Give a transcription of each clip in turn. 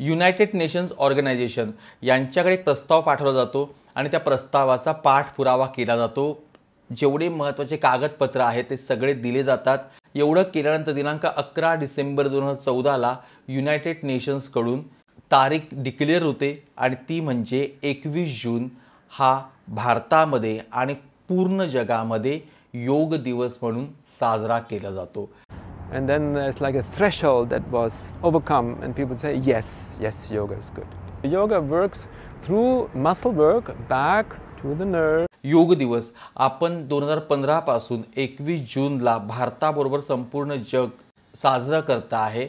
United nations organisation यांच्याकडे एक प्रस्ताव पाठवला जातो आणि त्या प्रस्तावाचा पाठपुरावा केला जातो। जेवढे महत्त्वाचे कागदपत्र आहेत ते सगळे दिले जातात। एवढं केल्यानंतर दिनांक 11 डिसेंबर 2014ला युनायटेड नेशन्सकडून तारीख डिक्लेअर होते आणि ती म्हणजे 21 जून हा भारतामध्ये आणि पूर्ण जगामध्ये योग दिवस म्हणून साजरा केला जातो। And then it's like a threshold that was overcome and people say yes, yoga is good. Yoga works through muscle work back to the nerve. योग दिवस आपण 2015 पासून 21 जूनला भारताबरोबर संपूर्ण जग साजरा करत आहे।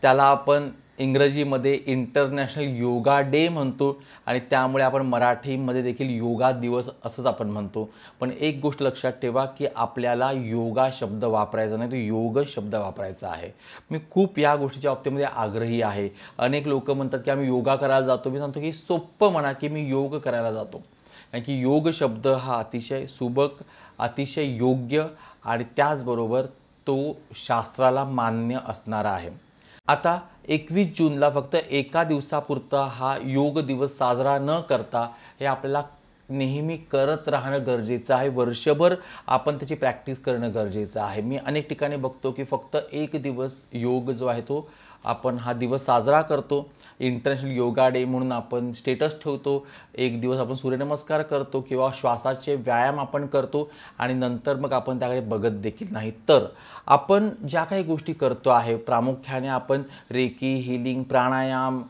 त्याला आपण इंग्रजीमध्ये इंटरनॅशनल योगा डे म्हणतो आणि त्यामुळे आपण मराठीमध्ये देखील योगा दिवस असंच आपण म्हणतो। पण एक गोष्ट लक्षात ठेवा की आपल्याला योगा शब्द वापरायचा नाही, तो योग शब्द वापरायचा आहे। मी खूप या गोष्टीच्या बाबतीमध्ये आग्रही आहे। अनेक लोक म्हणतात की आम्ही योगा करायला जातो, मी सांगतो की सोपं म्हणा की मी योग करायला जातो, कारण की योग शब्द हा अतिशय सुबक, अतिशय योग्य आणि त्याचबरोबर तो शास्त्राला मान्य असणारा आहे। आता 21 जूनला फक्त एका दिवसापुरता हा योग दिवस साजरा न करता हे आपल्याला नेहमी करत राहणं गरजेचं आहे। वर्षभर आपण त्याची प्रॅक्टिस करणं गरजेचं आहे। मी अनेक ठिकाणी बघतो की फक्त एक दिवस योग जो आहे तो आपण हा दिवस साजरा करतो, इंटरनॅशनल योगा डे म्हणून आपण स्टेटस ठेवतो, एक दिवस आपण सूर्यनमस्कार करतो किंवा श्वासाचे व्यायाम आपण करतो आणि नंतर मग आपण त्याकडे बघत देखील नाही। तर आपण ज्या काही गोष्टी करतो आहे प्रामुख्याने आपण रेकी, हीलिंग, प्राणायाम,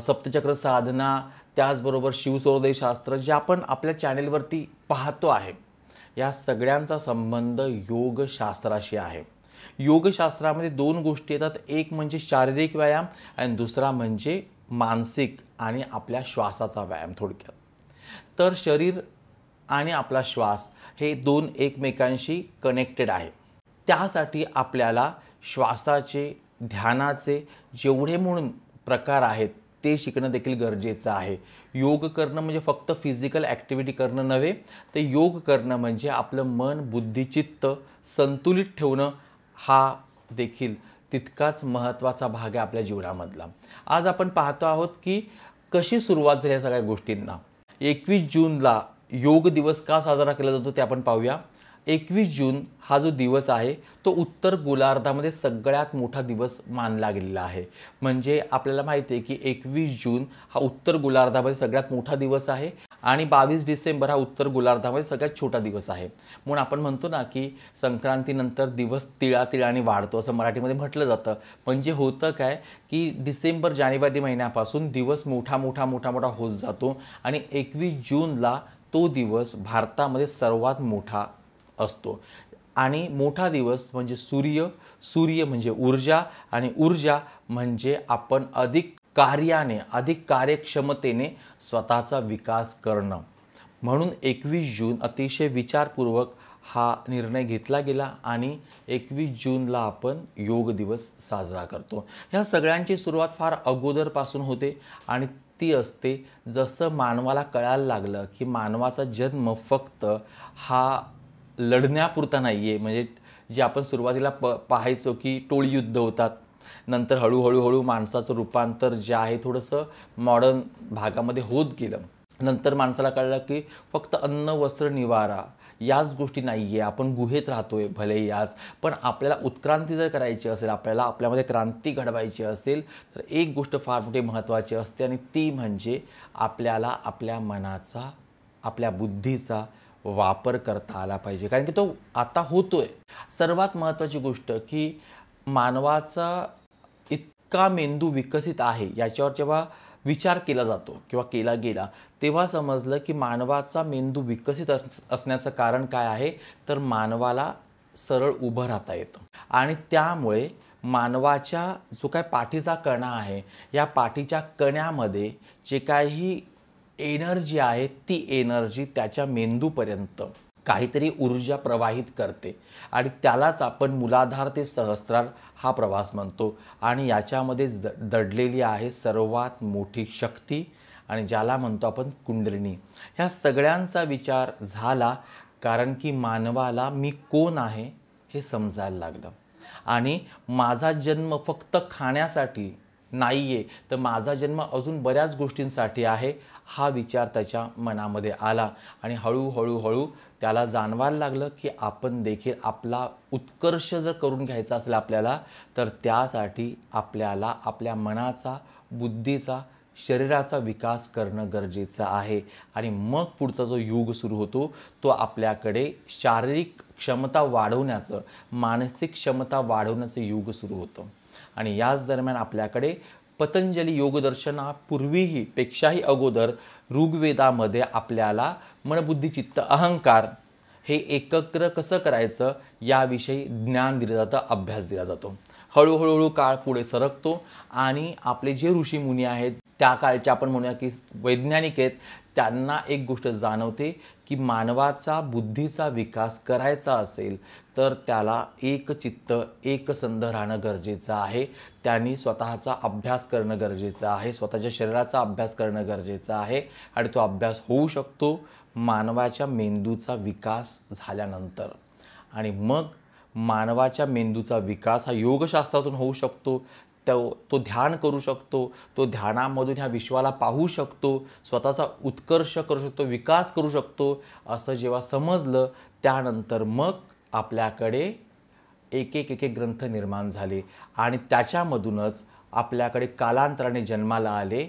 सप्तचक्र साधना, त्याचबरोबर शिवसौरदय शास्त्र जे आपण आपल्या चॅनेलवरती पाहतो आहे, या सगळ्यांचा संबंध योगशास्त्राशी आहे। योगशास्त्रामध्ये दोन गोष्टी येतात, एक म्हणजे शारीरिक व्यायाम आणि दुसरा म्हणजे मानसिक आणि आपल्या श्वासाचा व्यायाम। थोडक्यात तर शरीर आणि आपला श्वास हे दोन एकमेकांशी कनेक्टेड आहे। त्यासाठी आपल्याला श्वासाचे, ध्यानाचे जेवढे म्हणून प्रकार आहेत ते शिकणं देखील गरजेचं आहे। योग करणं म्हणजे फक्त फिजिकल ॲक्टिव्हिटी करणं नव्हे, ते योग करणं म्हणजे आपलं मन, बुद्धी, चित्त संतुलित ठेवणं हा देखील तितकाच महत्त्वाचा भाग आहे आपल्या जीवनामधला। आज आपण पाहतो आहोत की कशी सुरुवात झाली या सगळ्या गोष्टींना। 21 जूनला योग दिवस का साजरा केला जातो ते आपण पाहूया। 21 जून हा जो दिवस आहे तो उत्तर गोलार्धामध्ये सगळ्यात मोठा दिवस मानला गेलेला आहे। म्हणजे आपल्याला माहिती आहे की 21 जून हा उत्तर गोलार्धामध्ये सगळ्यात मोठा दिवस आहे आणि 22 डिसेंबर हा उत्तर गोलार्धामध्ये सगळ्यात छोटा दिवस आहे। म्हणून आपण म्हणतो ना की संक्रांतीनंतर दिवस तिळातिळाने वाढतो असं मराठीमध्ये म्हटलं जातं। म्हणजे होतं काय की डिसेंबर जानेवारी महिन्यापासून दिवस मोठा होत जातो आणि 21 जूनला तो दिवस भारतामध्ये सर्वात मोठा असतो। आणि मोठा दिवस म्हणजे सूर्य म्हणजे ऊर्जा आणि ऊर्जा म्हणजे आपण अधिक कार्याने, अधिक कार्यक्षमतेने स्वतःचा विकास करणं। म्हणून 21 जून अतिशय विचारपूर्वक हा निर्णय घेतला गेला आणि 21 जूनला आपण योग दिवस साजरा करतो। ह्या सगळ्यांची सुरुवात फार अगोदरपासून होते आणि ती असते जसं मानवाला कळायला लागलं की मानवाचा जन्म फक्त हा लढण्यापुरता नाही आहे। म्हणजे जे आपण सुरुवातीला पाहायचो की टोळी युद्ध होतात, नंतर हळूहळू माणसाचं रूपांतर जे आहे थोडंसं मॉडर्न भागामध्ये होत गेलं। नंतर माणसाला कळलं की फक्त अन्न, वस्त्र, निवारा याच गोष्टी नाही आहे, आपण गुहेत राहतोय भलेही आज, पण आपल्याला उत्क्रांती जर करायची असेल, आपल्याला आपल्यामध्ये क्रांती घडवायची असेल तर एक गोष्ट फार मोठी महत्त्वाची असते आणि ती म्हणजे आपल्याला आपल्या मनाचा, आपल्या बुद्धीचा वापर करता आला पाहिजे, कारण की तो आता होतोय। सर्वात महत्त्वाची गोष्ट की मानवाचा इतका मेंदू विकसित आहे याच्यावर जेव्हा विचार केला जातो किंवा केला गेला तेव्हा समजलं की मानवाचा मेंदू विकसित असण्याचं कारण काय आहे, तर मानवाला सरळ उभं राहता येतं आणि त्यामुळे मानवाच्या जो काय पाठीचा कणा आहे या पाठीच्या कण्यामध्ये जे काही एनर्जी आहे ती एनर्जी त्याच्या मेंदूपर्यंत काहीतरी ऊर्जा प्रवाहित करते आणि त्यालाच आपण मूलाधार ते सहस्त्रार हा प्रवास म्हणतो आणि याच्यामध्ये दडलेली आहे सर्वात मोठी शक्ती आणि ज्याला म्हणतो आपण कुंडलिनी। ह्या सगळ्यांचा विचार झाला कारण की मानवाला मी कोण आहे हे समजायला लागलं आणि माझा जन्म फक्त खाण्यासाठी नाही आहे, तर माझा जन्म अजून बऱ्याच गोष्टींसाठी आहे, हा विचार त्याच्या मनामध्ये आला आणि हळूहळू त्याला जाणवायला लागलं की आपण देखील आपला उत्कर्ष जर करून घ्यायचा असेल आपल्याला, तर त्यासाठी आपल्याला आपल्या मनाचा, बुद्धीचा, शरीराचा विकास करणं गरजेचं आहे. आणि मग पुढचा जो युग सुरू होतो तो आपल्याकडे शारीरिक क्षमता वाढवण्याचं, मानसिक क्षमता वाढवण्याचं युग सुरू होतं. आणि याच दरम्यान आपल्याकडे पतंजली योगदर्शनापूर्वीही पेक्षाही अगोदर ऋग्वेदामध्ये आपल्याला मनबुद्धी चित्त अहंकार हे एकत्र कसं करायचं याविषयी ज्ञान दिलं जातं, अभ्यास दिला जातो. हळूहळू काळ पुढे सरकतो आणि आपले जे ऋषीमुनी आहेत त्या काळचे आपण म्हणूया की वैज्ञानिक आहेत, त्यांना एक गोष्ट जाणवते की मानवाचा बुद्धीचा विकास करायचा असेल तर त्याला एक चित्त एक संध राहणं गरजेचं आहे. त्यांनी स्वतःचा अभ्यास करणं गरजेचं आहे, स्वतःच्या शरीराचा अभ्यास करणं गरजेचं आहे. आणि तो अभ्यास होऊ शकतो मानवाच्या मेंदूचा विकास झाल्यानंतर. आणि मग मानवाच्या मेंदूचा विकास हा योगशास्त्रातून होऊ शकतो. तो ध्यान करू शकतो, तो ध्यानामधून ह्या विश्वाला पाहू शकतो, स्वतःचा उत्कर्ष करू शकतो, विकास करू शकतो. असं जेव्हा समजलं त्यानंतर मग आपल्याकडे एक एक ग्रंथ निर्माण झाले आणि त्याच्यामधूनच आपल्याकडे कालांतराने जन्माला आले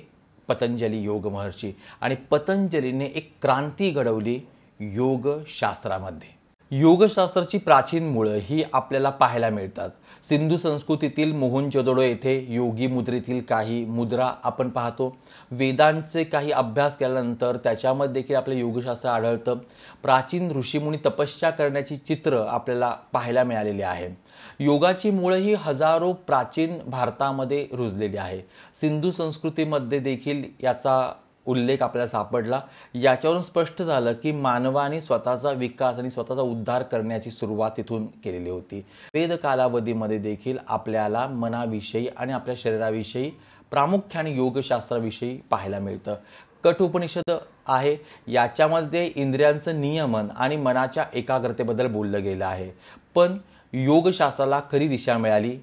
पतंजली योग महर्षी. आणि पतंजलीने एक क्रांती घडवली योगशास्त्रामध्ये. योगशास्त्राची प्राचीन मुळं ही आपल्याला पाहायला मिळतात. सिंधू संस्कृतीतील मोहनजोदडो येथे योगी मुद्रेतील काही मुद्रा आपण पाहतो. वेदांचे काही अभ्यास केल्यानंतर त्याच्यामध्ये देखील आपलं योगशास्त्र आढळतं. प्राचीन ऋषीमुनी तपस्या करण्याची चित्र आपल्याला पाहायला मिळालेली आहे. योगाची मुळं ही हजारो प्राचीन भारतामध्ये रुजलेली आहे. सिंधू संस्कृतीमध्ये देखील याचा उल्लेख आपल्याला सापडला. याच्यावरून स्पष्ट झालं की मानवाने स्वतःचा विकास आणि स्वतःचा उद्धार करण्याची सुरुवात तिथून केलेली होती. वेद कालावधीमध्ये देखील आपल्याला मनाविषयी आणि आपल्या शरीराविषयी प्रामुख्याने योगशास्त्राविषयी पाहायला मिळतं. कठोपनिषद आहे, याच्यामध्ये इंद्रियांचं नियमन आणि मनाच्या एकाग्रतेबद्दल बोललं गेलं आहे. पण योगशास्त्राला खरी दिशा मिळाली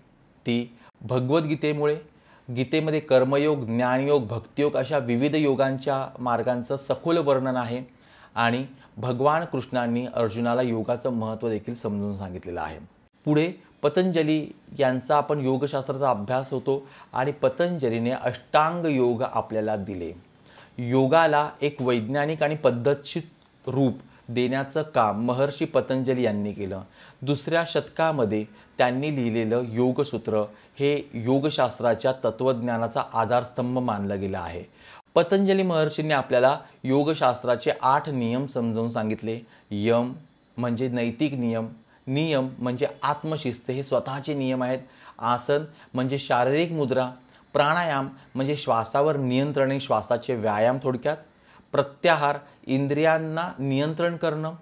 ती भगवद्गीतेमुळे. गीतेमध्ये कर्मयोग, ज्ञानयोग, भक्तियोग अशा विविध योगांच्या मार्गांचं सखोल वर्णन आहे. आणि भगवान कृष्णांनी अर्जुनाला योगाचं महत्त्व देखील समजून सांगितलेलं आहे. पुढे पतंजली यांचा आपण योगशास्त्राचा अभ्यास होतो आणि पतंजलीने अष्टांग योग आपल्याला दिले. योगाला एक वैज्ञानिक आणि पद्धतशीर रूप देण्याचं काम महर्षी पतंजली यांनी केलं. दुसऱ्या शतकामध्ये त्यांनी लिहिलेलं योगसूत्र हे योगशास्त्राच्या तत्त्वज्ञानाचा आधारस्तंभ मानला गेला आहे. पतंजली महर्षींनी आपल्याला योगशास्त्राचे 8 नियम समजावून सांगितले. यम म्हणजे नैतिक नियम, नियम म्हणजे आत्मशिस्त, हे स्वतःचे नियम आहेत. आसन म्हणजे शारीरिक मुद्रा, प्राणायाम म्हणजे श्वासावर नियंत्रण आणि श्वासाचे व्यायाम थोडक्यात, प्रत्याहार इंद्रियांना नियंत्रण करणं,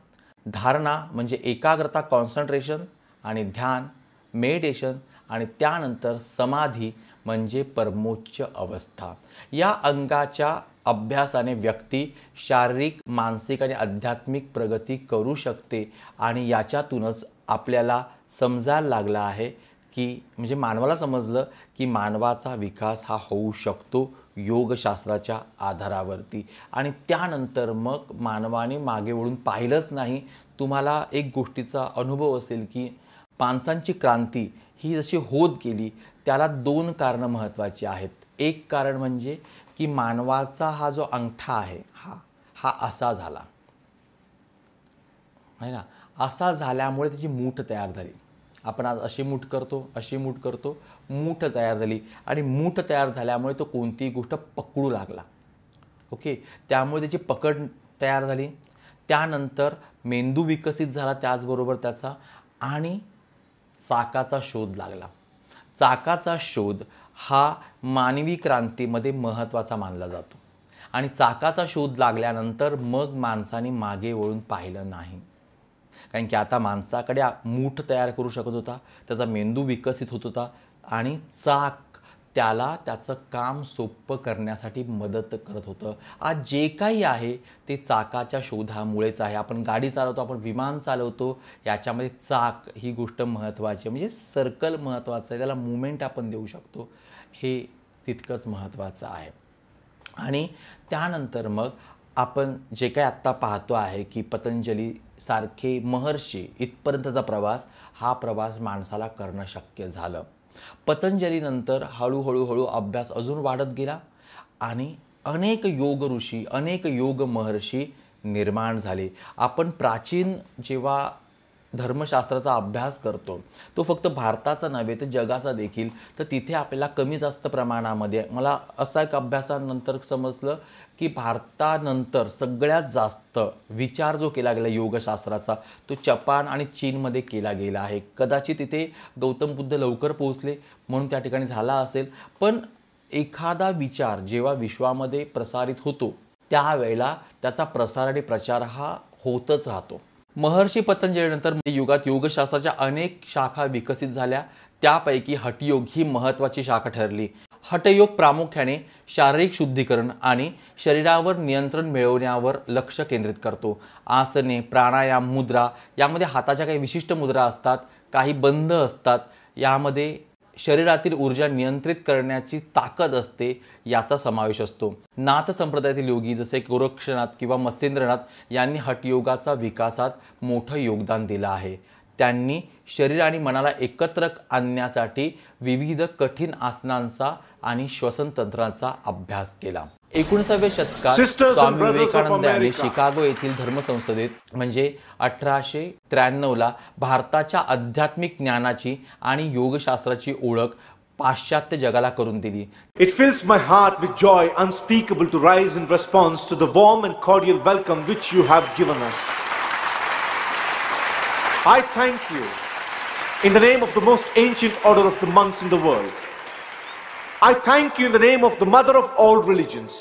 धारणा म्हणजे एकाग्रता कॉन्सन्ट्रेशन, आणि ध्यान मेडिटेशन, आणि त्यानंतर समाधी म्हणजे परमोच्च अवस्था. या अंगाच्या अभ्यासाने व्यक्ती शारीरिक, मानसिक आणि आध्यात्मिक प्रगती करू शकते. आणि याच्यातूनच आपल्याला समजायला लागला आहे की म्हणजे मानवाला समजलं की मानवाचा विकास हा होऊ शकतो योगशास्त्राच्या आधारावरती. आणि त्यानंतर मग मानवाने मागे वळून पाहिलंच नाही. तुम्हाला एक गोष्टीचा अनुभव असेल की माणसांची क्रांती ही जशी होत गेली त्याला 2 कारणं महत्त्वाची आहेत. एक कारण म्हणजे की मानवाचा हा जो अंगठा आहे हा असा झाला आहे ना, असा झाल्यामुळे त्याची मूठ तयार झाली. आपण आज अशी मूठ करतो, अशी मूठ करतो, मूठ तयार झाली. आणि मूठ तयार झाल्यामुळे तो कोणतीही गोष्ट पकडू लागला. ओके, त्यामुळे त्याची पकड तयार झाली. त्यानंतर मेंदू विकसित झाला त्याचबरोबर त्याचा, आणि चाकाचा शोध लागला. चाकाचा शोध हा मानवी क्रांतीमध्ये महत्त्वाचा मानला जातो. आणि चाकाचा शोध लागल्यानंतर मग माणसाने मागे वळून पाहिलं नाही. कारण की आता माणसाकडे मूठ तयार करू शकत होता, त्याचा मेंदू विकसित होत होता, आणि चाक त्याला त्याचं काम सोपं करण्यासाठी मदत करत होतं. आज जे काही आहे ते चाकाच्या शोधामुळेच आहे. आपण गाडी चालवतो, आपण विमान चालवतो, याच्यामध्ये चाक ही गोष्ट महत्त्वाची आहे. म्हणजे सर्कल महत्त्वाचं आहे, त्याला मुवमेंट आपण देऊ शकतो. हे तितकंच महत्त्वाचं आहे. आणि त्यानंतर मग आपण जे काही आत्ता पाहतो आहे की पतंजली सारखे महर्षी इथपर्यंतचा प्रवास, हा प्रवास माणसाला करणं शक्य झालं. पतंजलीनंतर हळूहळू अभ्यास अजून वाढत गेला आणि अनेक योग ऋषी, अनेक योग महर्षी निर्माण झाले. आपण प्राचीन जेव्हा धर्मशास्त्राचा अभ्यास करतो, तो फक्त भारताचा नव्हे तर जगाचा देखील, तर तिथे आपल्याला कमी जास्त प्रमाणामध्ये, मला असा एक अभ्यासानंतर समजलं की भारतानंतर सगळ्यात जास्त विचार जो केला गेला योगशास्त्राचा, तो जपान आणि चीनमध्ये केला गेला आहे. कदाचित तिथे गौतम बुद्ध लवकर पोहोचले म्हणून त्या ठिकाणी झाला असेल, पण एखादा विचार जेव्हा विश्वामध्ये प्रसारित होतो त्यावेळेला त्याचा प्रसार आणि प्रचार हा होतच राहतो. महर्षी पतंजलीनंतर युगात योगशास्त्राच्या अनेक शाखा विकसित झाल्या. त्यापैकी हठयोग ही महत्त्वाची शाखा ठरली. हठयोग प्रामुख्याने शारीरिक शुद्धीकरण आणि शरीरावर नियंत्रण मिळवण्यावर लक्ष केंद्रित करतो. आसने, प्राणायाम, मुद्रा, यामध्ये हाताच्या काही विशिष्ट मुद्रा असतात, काही बंध असतात, यामध्ये शरीरातील ऊर्जा नियंत्रित करण्याची ताकद असते, याचा समावेश असतो. नाथ संप्रदायातील योगी जसे गोरक्षनाथ किंवा मत्स्येंद्रनाथ यांनी हठयोगाचा विकासात मोठं योगदान दिलं आहे. त्यांनी शरीर आणि मनाला एकत्र आणण्यासाठी विविध कठीण आसनांचा आणि श्वसन तंत्रांचा अभ्यास केला. 19व्या शतकात स्वामी विवेकानंद यांनी शिकागो येथील धर्मसंसदेत म्हणजे 1893ला भारताच्या आध्यात्मिक ज्ञानाची आणि योगशास्त्राची ओळख पाश्चात्य जगाला करून दिली. It fills my heart with joy unspeakable to rise in response to the warm and cordial welcome which you have given us. I thank you in the name of the most ancient order of the monks in the world. I thank you in the name of the mother of all religions.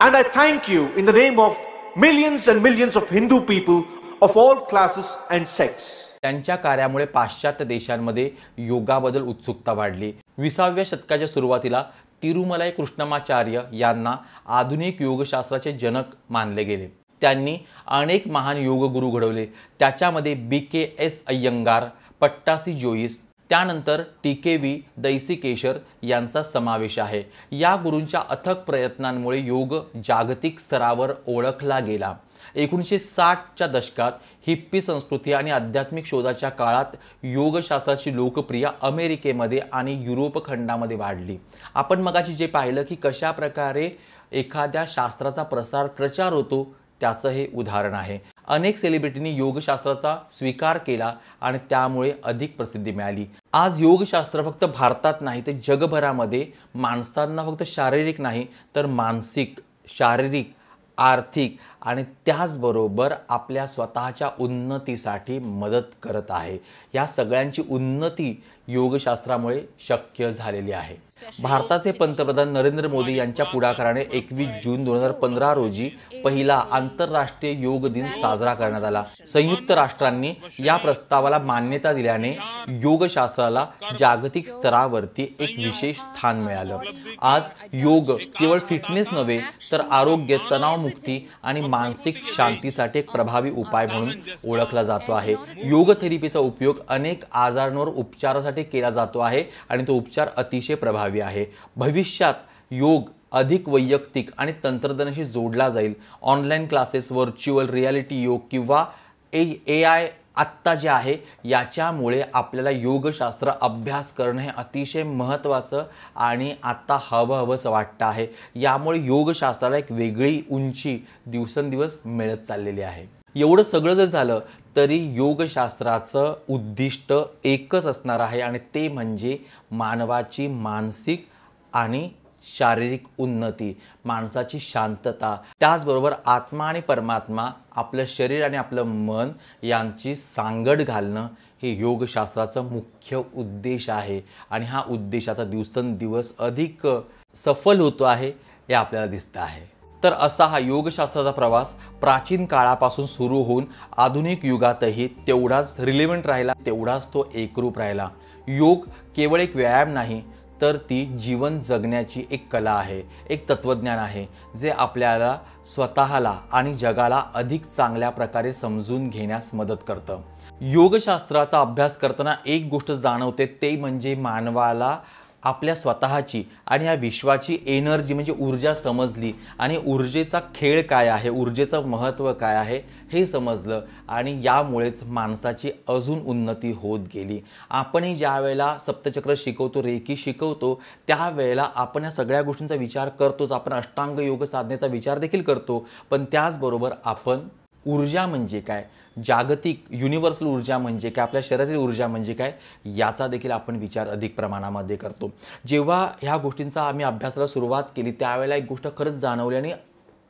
And I thank you in the name of millions and millions of Hindu people of all classes and sects. त्यांच्या कार्यामुळे पाश्चात्य देशांमध्ये योगाबद्दल उत्सुकता वाढली. 20व्या शतकाच्या सुरुवातीला तिरुमलाई कृष्णमाचार्य यांना आधुनिक योगशास्त्राचे जनक मानले गेले. त्यांनी अनेक महान योगगुरू घडवले. त्याच्यामध्ये BKS अय्यंगार, पट्टासी जोईस, त्यानंतर TKV दैसिकेशर यांचा समावेश आहे. या गुरूंच्या अथक प्रयत्नांमुळे योग जागतिक स्तरावर ओळखला गेला. 1960च्या दशकात हिप्पी संस्कृती आणि आध्यात्मिक शोधाच्या काळात योगशास्त्राची लोकप्रियता अमेरिकेमध्ये आणि युरोप खंडामध्ये वाढली. आपण मगाशी जे पाहिलं की कशा प्रकारे एखाद्या शास्त्राचा प्रचार होतो, त्याचं हे उदाहरण आहे. अनेक सेलिब्रिटींनी योगशास्त्राचा स्वीकार केला आणि त्यामुळे अधिक प्रसिद्धी मिळाली. आज योगशास्त्र फक्त भारतात नाही तर जगभरामध्ये माणसांना फक्त शारीरिक नाही तर मानसिक, शारीरिक, आर्थिक आणि त्याचबरोबर आपल्या स्वतःच्या उन्नतीसाठी मदत करत आहे. या सगळ्यांची उन्नती योगशास्त्रामुळे शक्य झालेली आहे. भारताचे पंतप्रधान नरेंद्र मोदी यांच्या पुढाकाराने 21 जून 2015 रोजी पहिला आंतरराष्ट्रीय योग दिन साजरा करण्यात आला. संयुक्त राष्ट्रांनी या प्रस्तावाला मान्यता दिल्याने योगशास्त्राला जागतिक स्तरावरती एक विशेष स्थान मिळालं. आज योग केवळ फिटनेस नव्हे तर आरोग्य, तणावमुक्ती आणि मानसिक शांतीसाठी एक प्रभावी उपाय म्हणून ओळखला जातो आहे. योग थेरपीचा उपयोग अनेक आजारांवर उपचारासाठी केला जातो आहे आणि तो उपचार अतिशय प्रभावी आहे. भविष्यात योग अधिक वैयक्तिक आणि तंत्रज्ञानाशी जोडला जाईल. ऑनलाईन क्लासेस, व्हर्च्युअल रियालिटी योग किंवा AI आत्ता जे आहे याच्यामुळे आपल्याला योगशास्त्र अभ्यास करणं हे अतिशय महत्त्वाचं आणि आता हवंसं वाटतं आहे. यामुळे योगशास्त्राला एक वेगळी उंची दिवसेंदिवस मिळत चाललेली आहे. एवढं सगळं जर झालं तरी योगशास्त्राचं उद्दिष्ट एकच असणार आहे आणि ते म्हणजे मानवाची मानसिक आणि शारीरिक उन्नती, माणसाची शांतता, त्याचबरोबर आत्मा आणि परमात्मा, आपलं शरीर आणि आपलं मन यांची सांगड घालणं हे योगशास्त्राचं मुख्य उद्देश आहे. आणि हा उद्देश आता दिवसेंदिवस अधिक सफल होतो आहे हे आपल्याला दिसतं आहे. तर असा हा योगशास्त्राचा प्रवास प्राचीन काळापासून सुरू होऊन आधुनिक युगातही तेवढाच रिलेव्हंट राहिला, तेवढाच तो एकरूप राहिला. योग केवळ एक व्यायाम नाही तर ती जीवन जगण्याची एक कला आहे, एक तत्वज्ञान आहे जे आपल्याला स्वतःला आणि जगाला अधिक चांगल्या प्रकारे समजून घेण्यास मदत करतं. योगशास्त्राचा अभ्यास करताना एक गोष्ट जाणवते ते म्हणजे मानवाला आपल्या स्वतःची आणि या विश्वाची एनर्जी म्हणजे ऊर्जा समजली आणि ऊर्जेचा खेळ काय आहे, ऊर्जेचं महत्त्व काय आहे हे समजलं आणि यामुळेच माणसाची अजून उन्नती होत गेली. आपणही ज्या वेळेला सप्तचक्र शिकवतो, रेकी शिकवतो, त्यावेळेला आपण या सगळ्या गोष्टींचा विचार करतोच. आपण अष्टांग योग साधनेचा विचार देखील करतो, पण त्याचबरोबर आपण ऊर्जा म्हणजे काय, जागतिक युनिव्हर्सल ऊर्जा म्हणजे काय, आपल्या शरीरातील ऊर्जा म्हणजे काय याचा देखील आपण विचार अधिक प्रमाणामध्ये करतो. जेव्हा ह्या गोष्टींचा आम्ही अभ्यासाला सुरुवात केली त्यावेळेला एक गोष्ट खरंच जाणवली आणि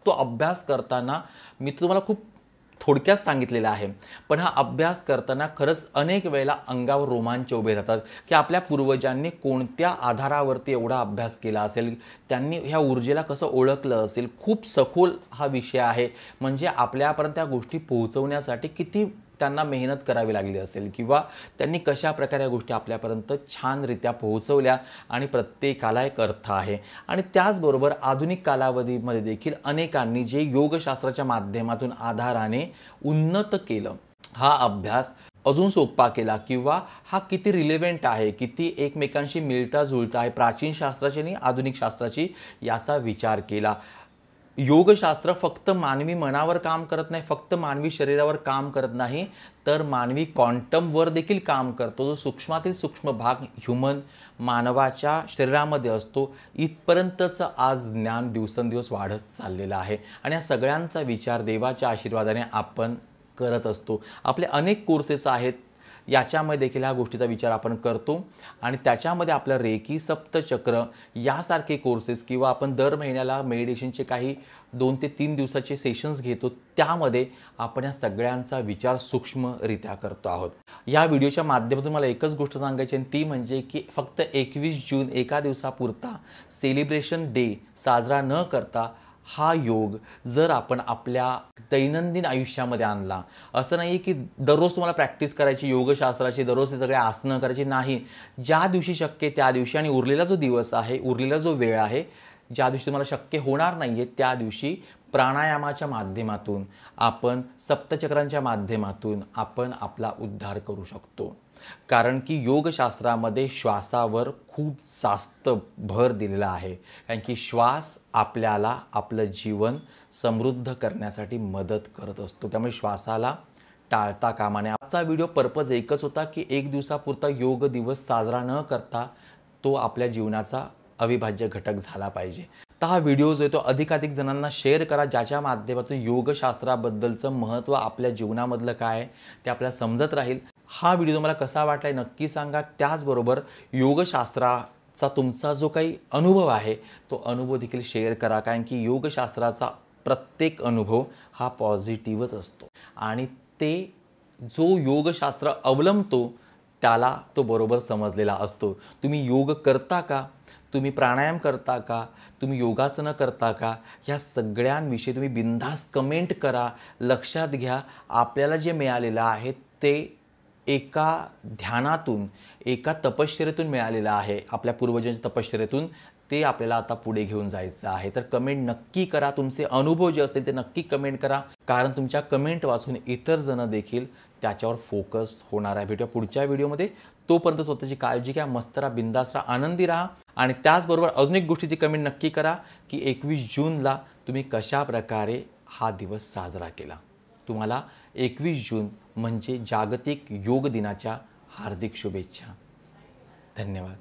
तो अभ्यास करताना मी तुम्हाला खूप थोडक्यात सांगितलेलं आहे, पण हा अभ्यास करताना खरंच अनेक वेळेला अंगावर रोमांच उभे राहतात की आपल्या पूर्वजांनी कोणत्या आधारावरती एवढा अभ्यास केला असेल, त्यांनी ह्या ऊर्जेला कसं ओळखलं असेल. खूप सखोल हा विषय आहे. म्हणजे आपल्यापर्यंत त्या गोष्टी पोहोचवण्यासाठी किती त्यांना मेहनत करावी लागली असेल किंवा त्यांनी कशा प्रकारे या गोष्टी आपल्यापर्यंत छानरित्या पोहोचवल्या आणि प्रत्येकाला एक अर्थ आहे. आणि त्याचबरोबर आधुनिक कालावधीमध्ये देखील अनेकांनी जे योगशास्त्राच्या माध्यमातून आधाराने उन्नत केलं, हा अभ्यास अजून सोपा केला किंवा हा किती रिलेव्हंट आहे, किती एकमेकांशी मिळता जुळता आहे प्राचीन शास्त्राची आणि आधुनिक शास्त्राची याचा विचार केला. योगशास्त्र फक्त मानवी मनावर काम करत नाही, फक्त मानवी शरीरावर काम करत नाही, तर मानवी क्वांटमवर देखील काम करतो. जो सूक्ष्मातील सूक्ष्म भाग ह्युमन मानवाच्या शरीरामध्ये असतो, इथपर्यंतचं आज ज्ञान दिवसेंदिवस वाढत चाललेलं आहे आणि या सगळ्यांचा विचार देवाच्या आशीर्वादाने आपण करत असतो. आपले अनेक कोर्सेस आहेत, याच्यामध्ये देखील ह्या गोष्टीचा विचार आपण करतो आणि त्याच्यामध्ये आपलं रेकी, सप्तचक्र यासारखे कोर्सेस किंवा आपण दर महिन्याला मेडिटेशनचे काही 2 ते 3 दिवसाचे सेशन्स घेतो, त्यामध्ये आपण या सगळ्यांचा विचार सूक्ष्मरित्या करतो आहोत. या व्हिडिओच्या माध्यमातून मला एकच गोष्ट सांगायची आणि ती म्हणजे की फक्त 21 जून एका दिवसापुरता सेलिब्रेशन डे साजरा न करता हा योग जर आपण आपल्या दैनंदिन आयुष्यामध्ये आणला, असं नाही की दररोज तुम्हाला प्रॅक्टिस करायची योगशास्त्राची, दररोज हे सगळे आसनं करायची नाही. ज्या दिवशी शक्य त्या दिवशी आणि उरलेला जो दिवस आहे, उरलेला जो वेळ आहे, ज्या दिवशी तुम्हाला शक्य होणार नाही आहे त्या दिवशी प्राणायामाच्या माध्यमातून आपण सप्तचक्रांच्या माध्यमातून आपण आपला उद्धार करू शकतो. कारण की योगशास्त्रामध्ये श्वासावर खूप जास्त भर दिलेला आहे, कारण की श्वास आपल्याला आपलं जीवन समृद्ध करण्यासाठी मदत करत असतो. त्यामुळे श्वासाला टाळता कामा नये. आजचा व्हिडिओ पर्पज एकच होता की एक दिवसापुरता योग दिवस साजरा न करता तो आपल्या जीवनाचा अविभाज्य घटक झाला पाहिजे. तर हा व्हिडिओ जो आहे तो अधिकाधिक जणांना शेअर करा, ज्याच्या माध्यमातून योगशास्त्राबद्दलचं महत्त्व आपल्या जीवनामधलं काय आहे ते आपल्याला समजत राहील. हा व्हिडिओ तुम्हाला कसा वाटला आहे नक्की सांगा. त्याचबरोबर योगशास्त्राचा तुमचा जो काही अनुभव आहे तो अनुभव देखील शेअर करा, कारण की योगशास्त्राचा प्रत्येक अनुभव हा पॉझिटिव्हच असतो आणि ते जो योगशास्त्र अवलंबतो त्याला तो बरोबर समजलेला असतो. तुम्ही योग करता का, तुम्ही प्राणायाम करता का, तुम्ही योगासनं करता का, ह्या सगळ्यांविषयी तुम्ही बिनधास्त कमेंट करा. लक्षात घ्या, आपल्याला जे मिळालेलं आहे ते एका ध्यानातून, एका तपश्चर्येतून मिळालेलं आहे, आपल्या पूर्वजांच्या तपश्चर्येतून. ते आपल्याला आता पुढे घेऊन जायचं आहे. तर कमेंट नक्की करा, तुमचे अनुभव जे असतील ते नक्की कमेंट करा, कारण तुमच्या कमेंट वाचून इतर जण देखील त्याच्यावर फोकस होणार आहे. भेटूया पुढच्या व्हिडिओमध्ये. तोपर्यंत स्वतःची काळजी घ्या, मस्त राहा, बिंदास राहा, आनंदी राहा आणि त्याचबरोबर अजून एक गोष्टीची कमेंट नक्की करा की 21 जूनला तुम्ही कशा प्रकारे हा दिवस साजरा केला. तुम्हाला 21 जून म्हणजे जागतिक योग दिनाच्या हार्दिक शुभेच्छा. धन्यवाद.